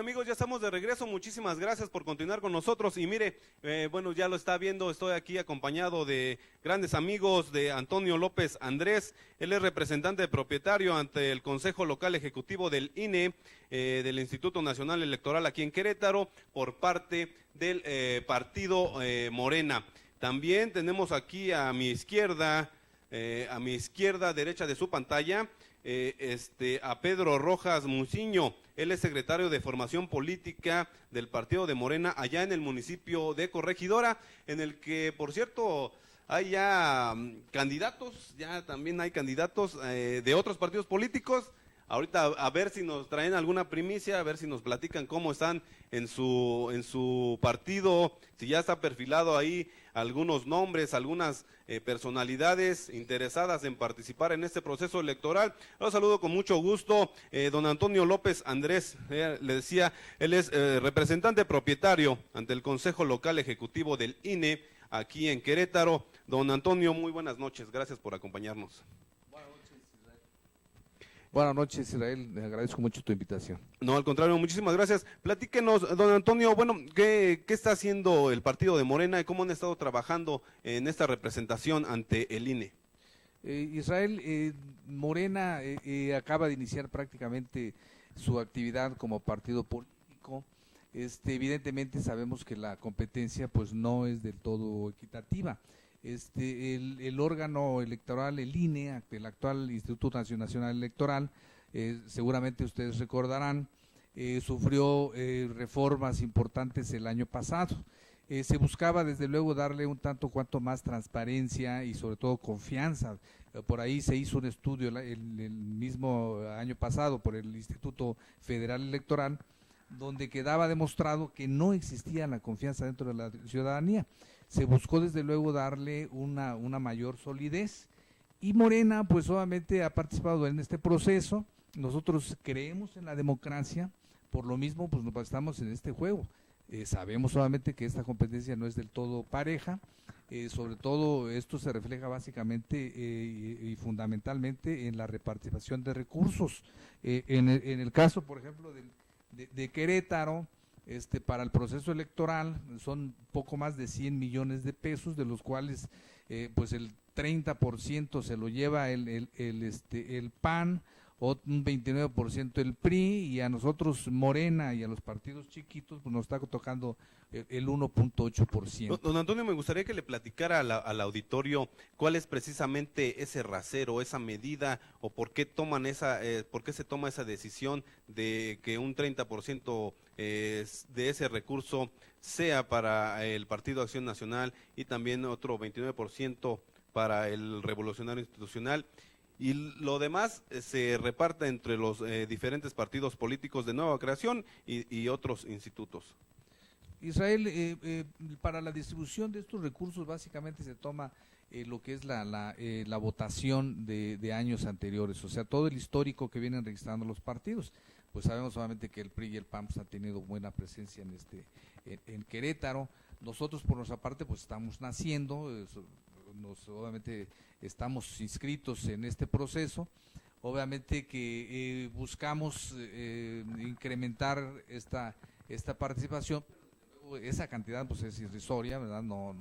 amigos? Ya estamos de regreso, muchísimas gracias por continuar con nosotros y mire, bueno, ya lo está viendo, estoy aquí acompañado de grandes amigos de Antonio López Andrés, él es representante propietario ante el Consejo Local Ejecutivo del INE, del Instituto Nacional Electoral aquí en Querétaro, por parte del partido Morena. También tenemos aquí a mi izquierda, derecha de su pantalla, a Pedro Rojas Muciño. Él es secretario de Formación Política del Partido de Morena allá en el municipio de Corregidora, en el que, por cierto, hay ya candidatos, ya también hay candidatos de otros partidos políticos. Ahorita a ver si nos traen alguna primicia, a ver si nos platican cómo están en su partido, si ya está perfilado ahí algunos nombres, algunas personalidades interesadas en participar en este proceso electoral. Los saludo con mucho gusto, don Antonio López Andrés, le decía, él es representante propietario ante el Consejo Local Ejecutivo del INE aquí en Querétaro. Don Antonio, muy buenas noches, gracias por acompañarnos. Buenas noches, Israel, le agradezco mucho tu invitación. No, al contrario, muchísimas gracias. Platíquenos, don Antonio, bueno, ¿qué está haciendo el partido de Morena y cómo han estado trabajando en esta representación ante el INE? Israel, Morena acaba de iniciar prácticamente su actividad como partido político. Evidentemente sabemos que la competencia pues no es del todo equitativa. El órgano electoral, el INE, el actual Instituto Nacional Electoral, seguramente ustedes recordarán, sufrió reformas importantes el año pasado. Se buscaba desde luego darle un tanto cuanto más transparencia y sobre todo confianza. Por ahí se hizo un estudio el mismo año pasado por el Instituto Federal Electoral, donde quedaba demostrado que no existía la confianza dentro de la ciudadanía. Se buscó desde luego darle una mayor solidez y Morena pues obviamente ha participado en este proceso. Nosotros creemos en la democracia, por lo mismo pues nos estamos en este juego. Sabemos obviamente que esta competencia no es del todo pareja, sobre todo esto se refleja básicamente y fundamentalmente en la repartición de recursos. En el caso por ejemplo de Querétaro, para el proceso electoral son poco más de 100 millones de pesos, de los cuales pues el 30% se lo lleva el PAN, un 29% el PRI, y a nosotros Morena y a los partidos chiquitos pues nos está tocando el 1.8%. Don Antonio, me gustaría que le platicara al auditorio cuál es precisamente ese rasero, esa medida, o por qué se toma esa decisión de que un 30% de ese recurso sea para el Partido Acción Nacional y también otro 29% para el Revolucionario Institucional, y lo demás se reparta entre los diferentes partidos políticos de nueva creación y otros institutos. Israel, para la distribución de estos recursos básicamente se toma lo que es la votación de años anteriores, o sea, todo el histórico que vienen registrando los partidos. Pues sabemos solamente que el PRI y el PAN han tenido buena presencia en Querétaro. Nosotros por nuestra parte pues estamos naciendo, obviamente estamos inscritos en este proceso, obviamente que buscamos incrementar esta participación. Esa cantidad pues es irrisoria, ¿verdad? No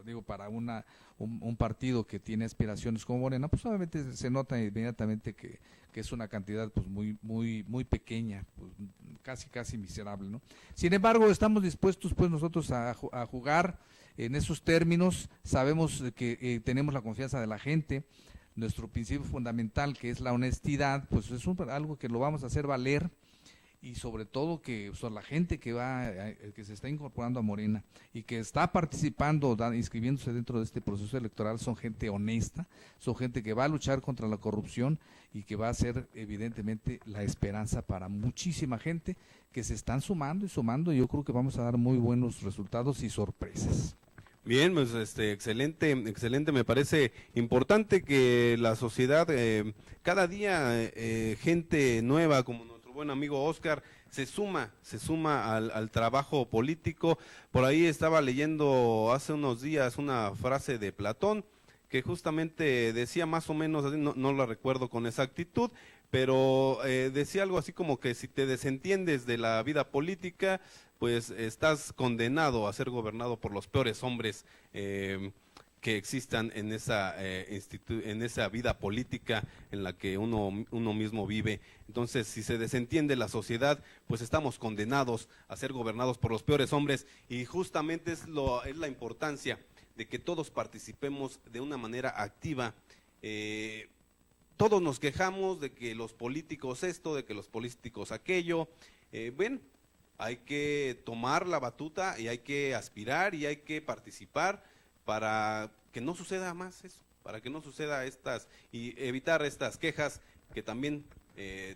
digo, para un partido que tiene aspiraciones como Morena, pues obviamente se nota inmediatamente que es una cantidad pues muy pequeña, pues casi miserable, ¿no? Sin embargo, estamos dispuestos pues nosotros a jugar en esos términos. Sabemos que tenemos la confianza de la gente. Nuestro principio fundamental, que es la honestidad, pues es algo que lo vamos a hacer valer, y sobre todo que la gente que se está incorporando a Morena y que está participando, inscribiéndose dentro de este proceso electoral, son gente honesta, son gente que va a luchar contra la corrupción y que va a ser evidentemente la esperanza para muchísima gente que se están sumando, y yo creo que vamos a dar muy buenos resultados y sorpresas. Bien, pues excelente, me parece importante que la sociedad, cada día gente nueva como nuestro buen amigo Oscar se suma al trabajo político. Por ahí estaba leyendo hace unos días una frase de Platón que justamente decía más o menos, así, no la recuerdo con exactitud, pero decía algo así como que si te desentiendes de la vida política, pues estás condenado a ser gobernado por los peores hombres que existan en esa vida política en la que uno mismo vive. Entonces, si se desentiende la sociedad, pues estamos condenados a ser gobernados por los peores hombres, y justamente es la importancia de que todos participemos de una manera activa. Todos nos quejamos de que los políticos esto, de que los políticos aquello. Bueno, hay que tomar la batuta y hay que aspirar y hay que participar para que no suceda más eso, para que no suceda y evitar estas quejas que también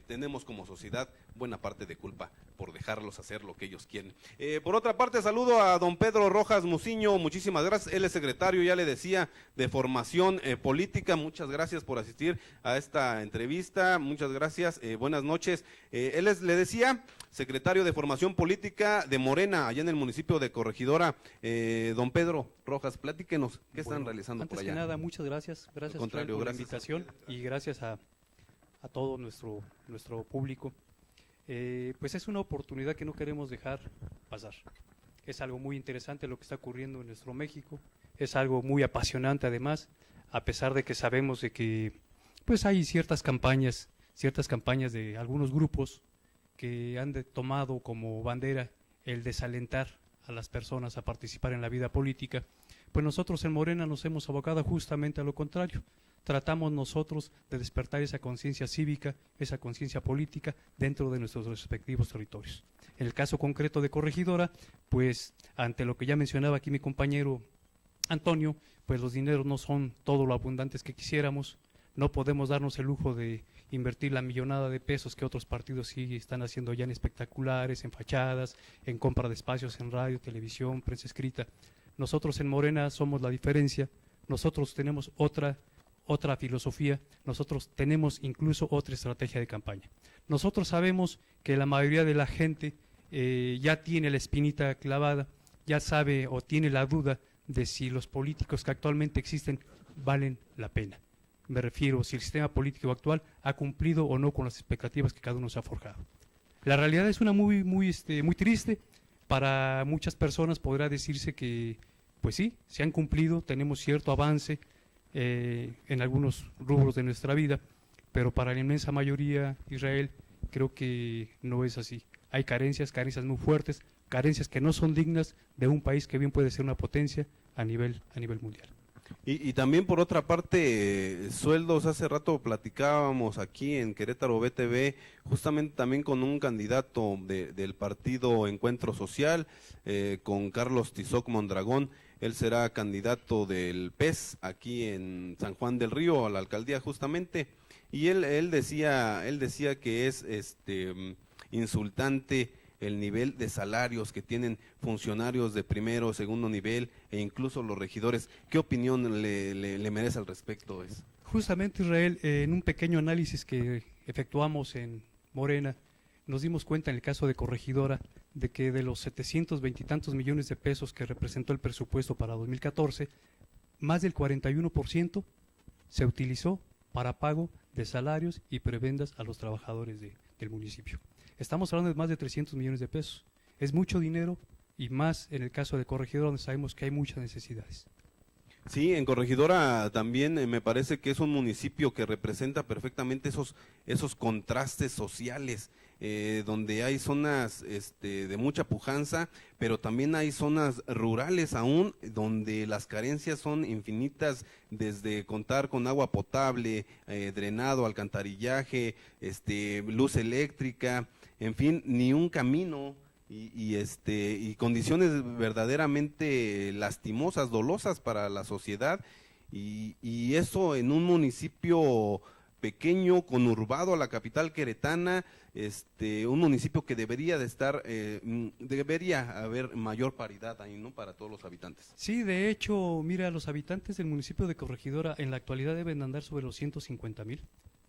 tenemos como sociedad buena parte de culpa por dejarlos hacer lo que ellos quieren. Por otra parte, saludo a don Pedro Rojas Muciño, muchísimas gracias. Él es secretario, ya le decía, de formación política. Muchas gracias por asistir a esta entrevista, muchas gracias, buenas noches. Él es, le decía, secretario de formación política de Morena, allá en el municipio de Corregidora. Don Pedro Rojas, platíquenos, ¿qué están realizando por allá? Antes que nada, muchas gracias, gracias por la invitación y gracias a todo nuestro público. Pues es una oportunidad que no queremos dejar pasar. Es algo muy interesante lo que está ocurriendo en nuestro México, es algo muy apasionante además, a pesar de que sabemos de que pues hay ciertas campañas de algunos grupos que han tomado como bandera el desalentar a las personas a participar en la vida política. Pues nosotros en Morena nos hemos abocado justamente a lo contrario. Tratamos nosotros de despertar esa conciencia cívica, esa conciencia política dentro de nuestros respectivos territorios. En el caso concreto de Corregidora, pues ante lo que ya mencionaba aquí mi compañero Antonio, pues los dineros no son todo lo abundantes que quisiéramos, no podemos darnos el lujo de invertir la millonada de pesos que otros partidos sí están haciendo ya en espectaculares, en fachadas, en compra de espacios en radio, televisión, prensa escrita. Nosotros en Morena somos la diferencia, nosotros tenemos otra filosofía, nosotros tenemos incluso otra estrategia de campaña. Nosotros sabemos que la mayoría de la gente ya tiene la espinita clavada, ya sabe o tiene la duda de si los políticos que actualmente existen valen la pena. Me refiero si el sistema político actual ha cumplido o no con las expectativas que cada uno se ha forjado. La realidad es una muy triste. Para muchas personas podrá decirse que, pues sí, se han cumplido, tenemos cierto avance en algunos rubros de nuestra vida, pero para la inmensa mayoría, Israel, creo que no es así. Hay carencias muy fuertes, carencias que no son dignas de un país que bien puede ser una potencia a nivel mundial. Y también por otra parte, sueldos, hace rato platicábamos aquí en Querétaro BTV, justamente también con un candidato del partido Encuentro Social, con Carlos Tizoc Mondragón. Él será candidato del PES aquí en San Juan del Río, a la alcaldía justamente, y él decía que es insultante el nivel de salarios que tienen funcionarios de primero, segundo nivel e incluso los regidores. ¿Qué opinión le merece al respecto? Justamente, Israel, en un pequeño análisis que efectuamos en Morena, nos dimos cuenta en el caso de Corregidora de que de los 720 y tantos millones de pesos que representó el presupuesto para 2014, más del 41% se utilizó para pago de salarios y prebendas a los trabajadores del municipio. Estamos hablando de más de 300 millones de pesos. Es mucho dinero y más en el caso de Corregidora, donde sabemos que hay muchas necesidades. Sí, en Corregidora también me parece que es un municipio que representa perfectamente esos contrastes sociales, donde hay zonas de mucha pujanza, pero también hay zonas rurales aún, donde las carencias son infinitas, desde contar con agua potable, drenado, alcantarillaje, luz eléctrica, en fin, ni un camino. Y condiciones verdaderamente lastimosas, dolosas para la sociedad, y eso en un municipio pequeño, conurbado a la capital queretana, un municipio que debería de estar, debería haber mayor paridad ahí, ¿no?, para todos los habitantes. Sí, de hecho, mira, los habitantes del municipio de Corregidora en la actualidad deben andar sobre los 150,000.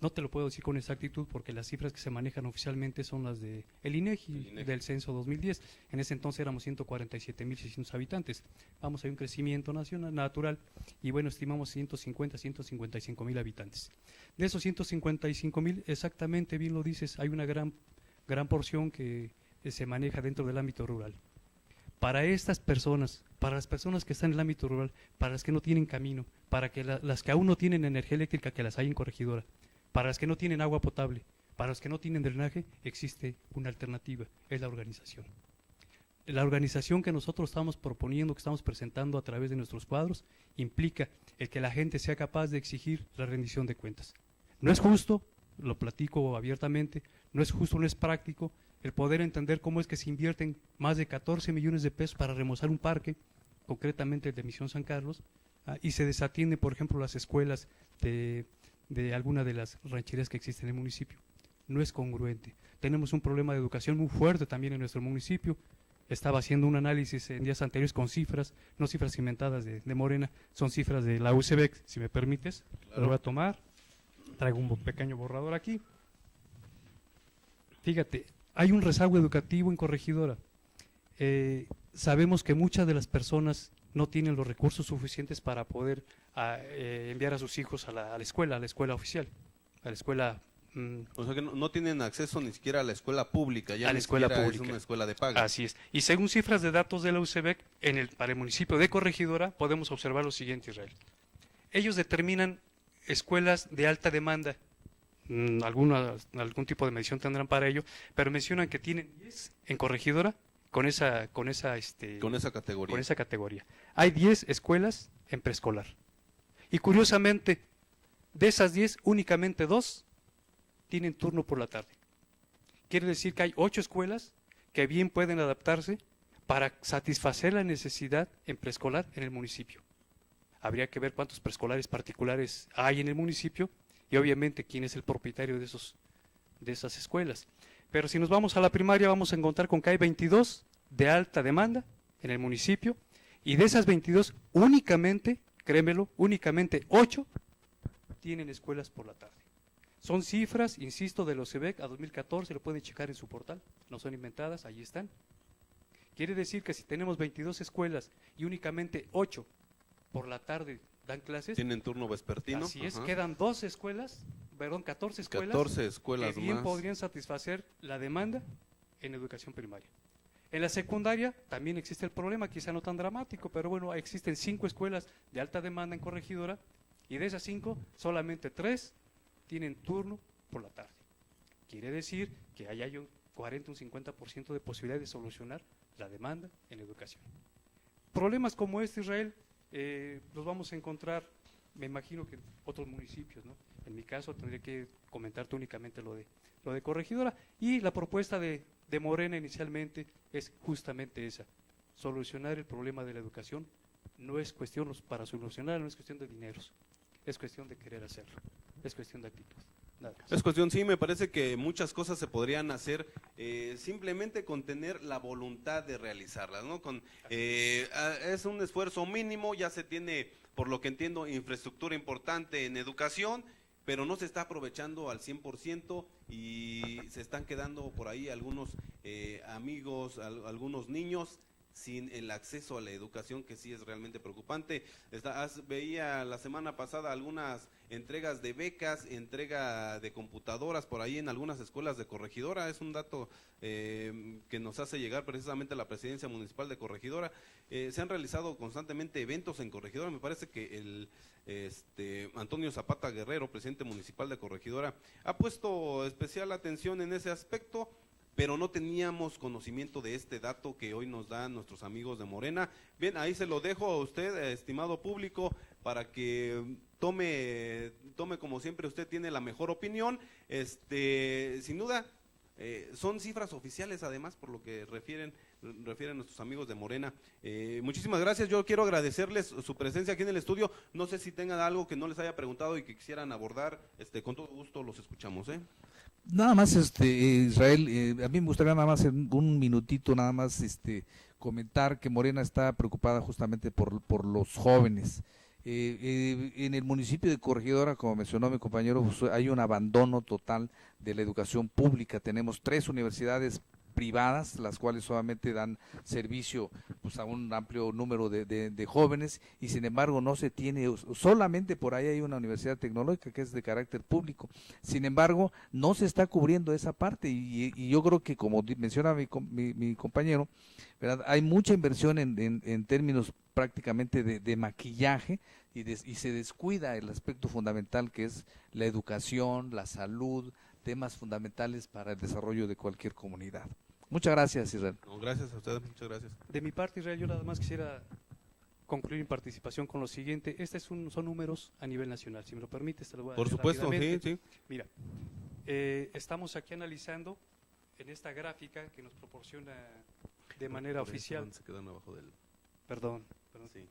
No te lo puedo decir con exactitud porque las cifras que se manejan oficialmente son las de el INEGI del censo 2010. En ese entonces éramos 147.600 habitantes. Vamos a un crecimiento natural y bueno, estimamos 155.000 habitantes. De esos 155.000, exactamente bien lo dices, hay una gran porción que se maneja dentro del ámbito rural. Para estas personas, para las personas que están en el ámbito rural, para las que no tienen camino, para que las que aún no tienen energía eléctrica, que las hay en Corregidora, para las que no tienen agua potable, para los que no tienen drenaje, existe una alternativa, es la organización. La organización que nosotros estamos proponiendo, que estamos presentando a través de nuestros cuadros, implica el que la gente sea capaz de exigir la rendición de cuentas. No es justo, lo platico abiertamente, no es justo, no es práctico el poder entender cómo es que se invierten más de 14 millones de pesos para remozar un parque, concretamente el de Misión San Carlos, y se desatienden, por ejemplo, las escuelas de alguna de las rancherías que existen en el municipio. No es congruente. Tenemos un problema de educación muy fuerte también en nuestro municipio. Estaba haciendo un análisis en días anteriores con cifras, no cifras inventadas de Morena, son cifras de la UCEBEC, si me permites. Claro. Lo voy a tomar. Traigo un pequeño borrador aquí. Fíjate, hay un rezago educativo en Corregidora. Sabemos que muchas de las personas no tienen los recursos suficientes para poder enviar a sus hijos a la escuela oficial, a la escuela. O sea que no tienen acceso ni siquiera a la escuela pública, ya a la escuela pública. Es una escuela de paga. Así es. Y según cifras de datos de la UCEBEC, para el municipio de Corregidora podemos observar lo siguiente, Israel. Ellos determinan escuelas de alta demanda, algún tipo de medición tendrán para ello, pero mencionan que tienen 10 en Corregidora con esa categoría. Hay 10 escuelas en preescolar. Y curiosamente, de esas 10, únicamente 2 tienen turno por la tarde. Quiere decir que hay 8 escuelas que bien pueden adaptarse para satisfacer la necesidad en preescolar en el municipio. Habría que ver cuántos preescolares particulares hay en el municipio y obviamente quién es el propietario de esas escuelas. Pero si nos vamos a la primaria vamos a encontrar con que hay 22 de alta demanda en el municipio y de esas 22 únicamente, créemelo, únicamente 8 tienen escuelas por la tarde. Son cifras, insisto, de los CEBEC a 2014, lo pueden checar en su portal, no son inventadas, ahí están. Quiere decir que si tenemos 22 escuelas y únicamente 8 por la tarde dan clases. Tienen turno vespertino. Así es, quedan 14 escuelas que bien más podrían satisfacer la demanda en educación primaria. En la secundaria también existe el problema, quizá no tan dramático, pero bueno, existen 5 escuelas de alta demanda en Corregidora y de esas 5, solamente 3 tienen turno por la tarde. Quiere decir que hay un 40, un 50% de posibilidad de solucionar la demanda en educación. Problemas como este, Israel, los vamos a encontrar, me imagino que en otros municipios, ¿no? En mi caso tendría que comentarte únicamente lo de Corregidora, y la propuesta de Morena inicialmente es justamente esa, solucionar el problema de la educación. No es cuestión, para solucionar no es cuestión de dineros, es cuestión de querer hacerlo, es cuestión de actitud. Es cuestión, sí, me parece que muchas cosas se podrían hacer simplemente con tener la voluntad de realizarlas, ¿no? Es un esfuerzo mínimo, ya se tiene, por lo que entiendo, infraestructura importante en educación, pero no se está aprovechando al 100% y se están quedando por ahí algunos amigos, algunos niños sin el acceso a la educación, que sí es realmente preocupante. Veía la semana pasada algunas entregas de becas, entrega de computadoras por ahí en algunas escuelas de Corregidora. Es un dato que nos hace llegar precisamente la Presidencia Municipal de Corregidora. Se han realizado constantemente eventos en Corregidora. Me parece que Antonio Zapata Guerrero, presidente municipal de Corregidora, ha puesto especial atención en ese aspecto, pero no teníamos conocimiento de este dato que hoy nos dan nuestros amigos de Morena. Bien, ahí se lo dejo a usted, estimado público, para que tome como siempre, usted tiene la mejor opinión. Sin duda, son cifras oficiales además, por lo que refieren nuestros amigos de Morena. Muchísimas gracias, yo quiero agradecerles su presencia aquí en el estudio. No sé si tengan algo que no les haya preguntado y que quisieran abordar, con todo gusto los escuchamos, Nada más, Israel, a mí me gustaría nada más en un minutito nada más comentar que Morena está preocupada justamente por los jóvenes. En el municipio de Corregidora, como mencionó mi compañero, pues, hay un abandono total de la educación pública. Tenemos 3 universidades privadas, las cuales solamente dan servicio pues, a un amplio número de jóvenes, y sin embargo no se tiene, solamente por ahí hay una universidad tecnológica que es de carácter público. Sin embargo, no se está cubriendo esa parte, y yo creo que, como menciona mi compañero, ¿verdad?, hay mucha inversión en términos prácticamente de maquillaje, y se descuida el aspecto fundamental, que es la educación, la salud, temas fundamentales para el desarrollo de cualquier comunidad. Muchas gracias, Israel. No, gracias a ustedes, muchas gracias. De mi parte, Israel, yo nada más quisiera concluir mi participación con lo siguiente. Son números a nivel nacional, si me lo permites, te lo voy a Por decir supuesto, rápidamente. sí. Mira, estamos aquí analizando en esta gráfica que nos proporciona de manera oficial. Se quedan abajo del... Perdón. Sí.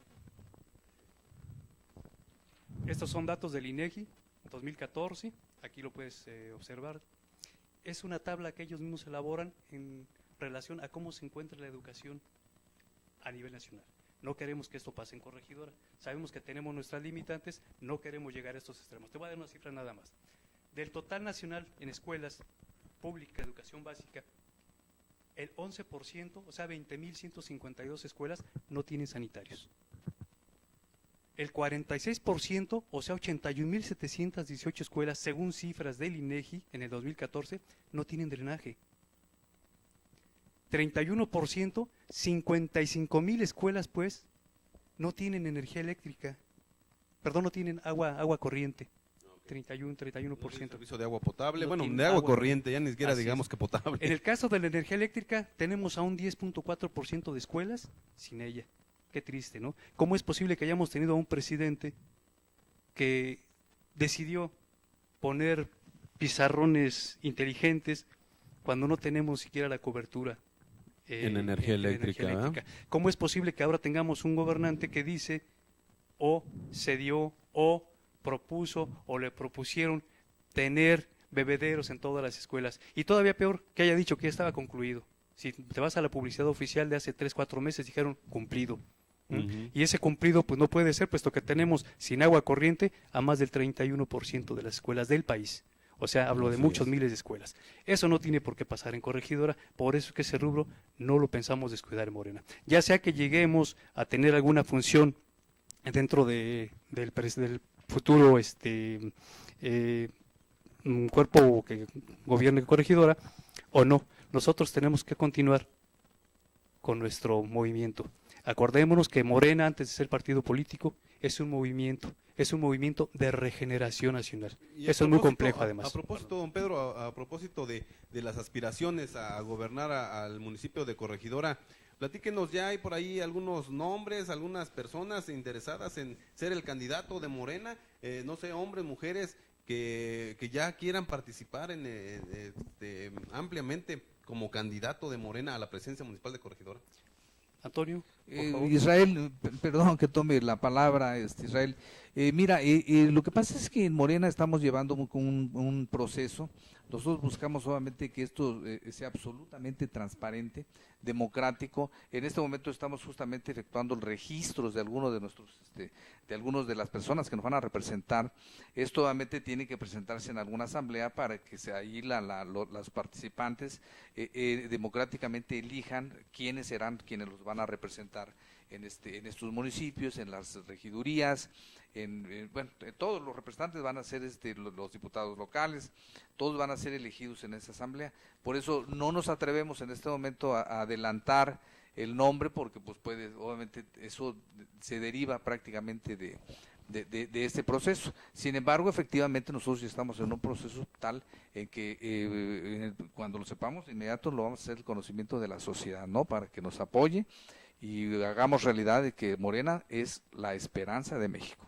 Estos son datos del INEGI 2014, aquí lo puedes observar. Es una tabla que ellos mismos elaboran en relación a cómo se encuentra la educación a nivel nacional. No queremos que esto pase en Corregidora. Sabemos que tenemos nuestras limitantes, no queremos llegar a estos extremos. Te voy a dar una cifra nada más. Del total nacional en escuelas públicas de educación básica, el 11%, o sea 20.152 escuelas, no tienen sanitarios. El 46%, o sea 81.718 escuelas, según cifras del INEGI en el 2014, no tienen drenaje. 31%, 55.000 escuelas, pues, no tienen energía eléctrica. Perdón, no tienen agua corriente. 31%. Servicio de agua potable, No bueno, tienen de agua agua corriente, ya ni siquiera Así digamos es. que potable. En el caso de la energía eléctrica, tenemos a un 10.4% de escuelas sin ella. Qué triste, ¿no? ¿Cómo es posible que hayamos tenido a un presidente que decidió poner pizarrones inteligentes cuando no tenemos siquiera la cobertura en energía eléctrica? ¿Cómo es posible que ahora tengamos un gobernante que dice o cedió o propuso o le propusieron tener bebederos en todas las escuelas? Y todavía peor, que haya dicho que ya estaba concluido. Si te vas a la publicidad oficial de hace 3-4 meses, dijeron cumplido. Y ese cumplido pues no puede ser, puesto que tenemos sin agua corriente a más del 31% de las escuelas del país. O sea, hablo de muchos miles de escuelas. Eso no tiene por qué pasar en Corregidora, por eso es que ese rubro no lo pensamos descuidar en Morena. Ya sea que lleguemos a tener alguna función dentro del futuro un cuerpo que gobierne Corregidora o no, nosotros tenemos que continuar con nuestro movimiento. Acordémonos que Morena, antes de ser partido político, es un movimiento de regeneración nacional. Eso es muy complejo, además. A propósito, don Pedro, a propósito de las aspiraciones a gobernar al municipio de Corregidora, platíquenos, ya hay por ahí algunos nombres, algunas personas interesadas en ser el candidato de Morena, no sé, hombres, mujeres, que ya quieran participar ampliamente como candidato de Morena a la presidencia municipal de Corregidora. Antonio, por favor. Israel, perdón que tome la palabra, Israel. Mira, lo que pasa es que en Morena estamos llevando un proceso. Nosotros buscamos obviamente que esto sea absolutamente transparente, democrático. En este momento estamos justamente efectuando registros de algunos de nuestros, de algunos de las personas que nos van a representar. Esto obviamente tiene que presentarse en alguna asamblea para que ahí los participantes democráticamente elijan quiénes serán quienes los van a representar en estos municipios, en las regidurías, todos los representantes van a ser los diputados locales, todos van a ser elegidos en esa asamblea. Por eso no nos atrevemos en este momento a adelantar el nombre, porque pues obviamente eso se deriva prácticamente de este proceso. Sin embargo, efectivamente nosotros ya estamos en un proceso tal en que cuando lo sepamos de inmediato lo vamos a hacer el conocimiento de la sociedad, ¿no? Para que nos apoye y hagamos realidad de que Morena es la esperanza de México.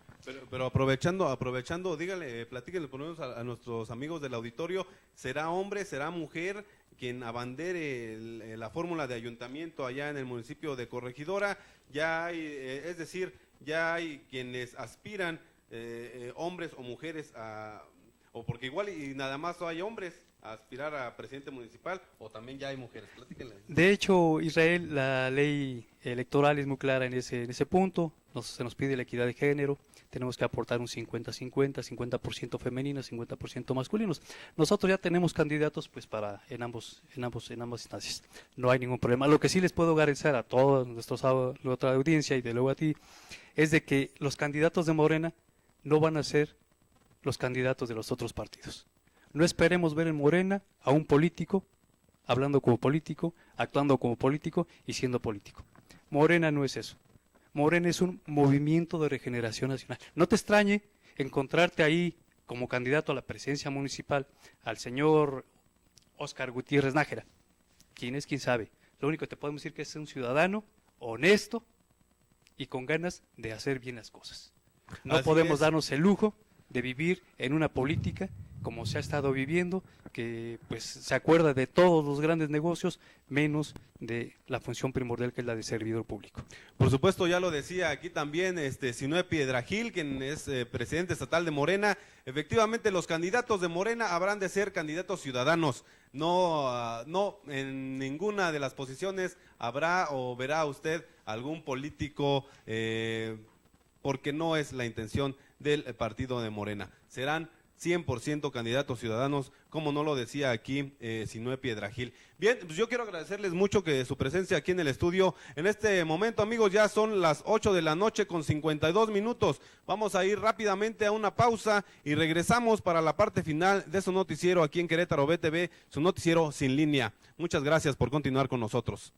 Pero aprovechando, platíquenle por lo menos a nuestros amigos del auditorio, ¿será hombre, será mujer quien abandere la fórmula de ayuntamiento allá en el municipio de Corregidora? Ya hay, es decir, ya hay quienes aspiran, hombres o mujeres, o porque igual y nada más hay hombres a aspirar a presidente municipal, o también ya hay mujeres. Platíquenle. De hecho, Israel, la ley electoral es muy clara en ese punto. Se nos pide la equidad de género. Tenemos que aportar un 50-50, 50% femeninas, 50% masculinos. Nosotros ya tenemos candidatos pues en ambas instancias. No hay ningún problema. Lo que sí les puedo garantizar a toda nuestra audiencia y de luego a ti, es de que los candidatos de Morena no van a ser los candidatos de los otros partidos. No esperemos ver en Morena a un político hablando como político, actuando como político y siendo político. Morena no es eso. Morena es un movimiento de regeneración nacional. No te extrañe encontrarte ahí como candidato a la presidencia municipal al señor Óscar Gutiérrez Nájera. ¿Quién es? ¿Quién sabe? Lo único que te podemos decir que es un ciudadano honesto y con ganas de hacer bien las cosas. No podemos darnos el lujo de vivir en una política como se ha estado viviendo, que pues se acuerda de todos los grandes negocios, menos de la función primordial que es la de servidor público. Por supuesto, ya lo decía aquí también Sinué Piedragil, quien es presidente estatal de Morena. Efectivamente, los candidatos de Morena habrán de ser candidatos ciudadanos. No en ninguna de las posiciones habrá o verá usted algún político, porque no es la intención del partido de Morena. Serán 100% candidatos ciudadanos, como no lo decía aquí Sinué Piedragil. Bien, pues yo quiero agradecerles mucho que su presencia aquí en el estudio. En este momento, amigos, ya son las 8 de la noche con 52 minutos. Vamos a ir rápidamente a una pausa y regresamos para la parte final de su noticiero aquí en Querétaro BTV, su noticiero sin línea. Muchas gracias por continuar con nosotros.